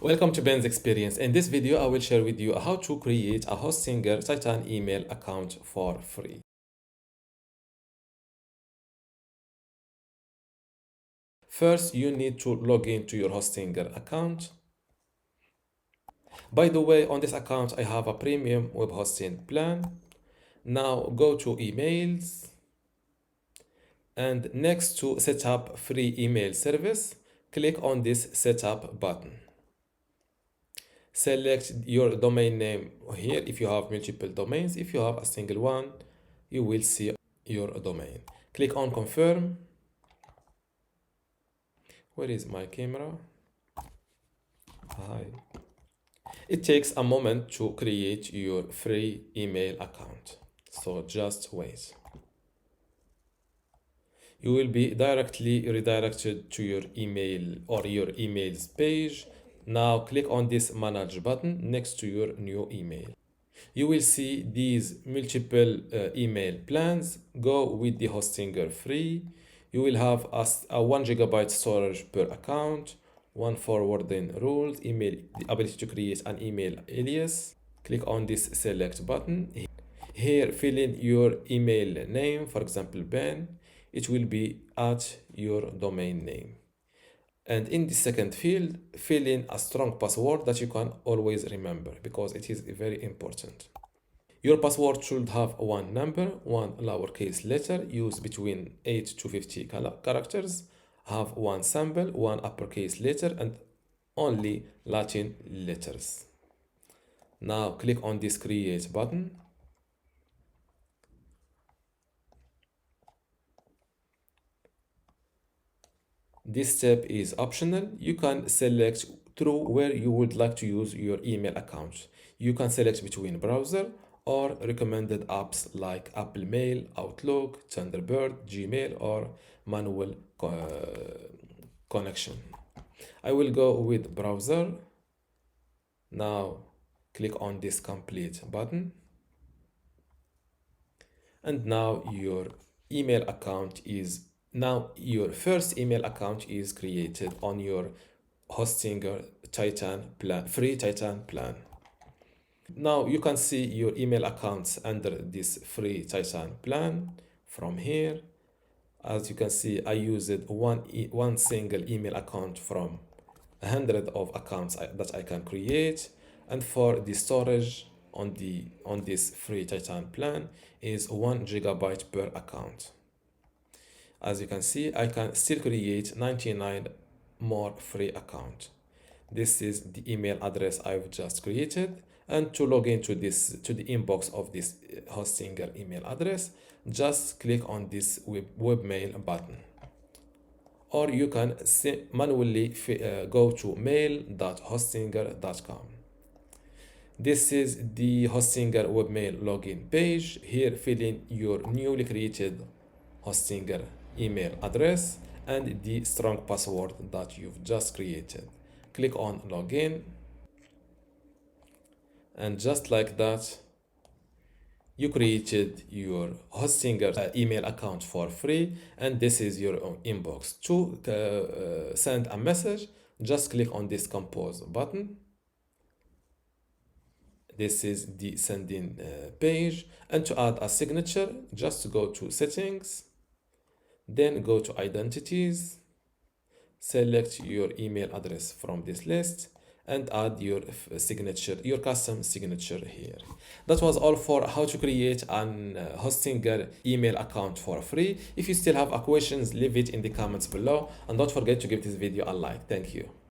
Welcome to Ben's Experience. In this video, I will share with you how to create a Hostinger Titan email account for free. First, you need to log into your Hostinger account. By the way, on this account, I have a premium web hosting plan. Now go to emails and next to set up free email service, click on this setup button. Select your domain name here if you have multiple domains. If you have a single one, you will see your domain. Click on confirm. Where is my camera? Hi. It takes a moment to create your free email account, so just wait. You will be directly redirected to your email or your emails page. Now click on this manage button next to your new email. You will see these multiple email plans. Go with the Hostinger free. You will have a 1 GB storage per account, one forwarding rules, email, the ability to create an email alias. Click on this select button. Here, fill in your email name, for example, Ben. It will be at your domain name. And in the second field, fill in a strong password that you can always remember because it is very important. Your password should have one number, one lowercase letter used between 8 to 50 characters, have one symbol, one uppercase letter, and only Latin letters. Now click on this create button. This step is optional. You can select through where you would like to use your email account. You can select between browser or recommended apps like Apple Mail, Outlook, Thunderbird, Gmail, or manual connection. I will go with browser. Now click on this complete button. And now your email account is your first email account is created on your Hostinger Titan plan, free Titan plan. Now you can see your email accounts under this free Titan plan from here. As you can see, I used one single email account from 100 of accounts that I can create, and for the storage on this free Titan plan is 1 GB per account. As you can see, I can still create 99 more free accounts. This is the email address I've just created. And to log into the inbox of this Hostinger email address, just click on this webmail button. Or you can manually go to mail.hostinger.com. This is the Hostinger webmail login page. Here, fill in your newly created Hostinger email address and the strong password that you've just created. Click on login. And just like that, you created your Hostinger email account for free, and this is your own inbox. To send a message, just click on this compose button. This is the sending page. And to add a signature, just go to settings, then go to identities, select your email address from this list, and add your signature, your custom signature here. That was all for how to create an Hostinger email account for free. If you still have questions, leave it in the comments below, and don't forget to give this video a like. Thank you.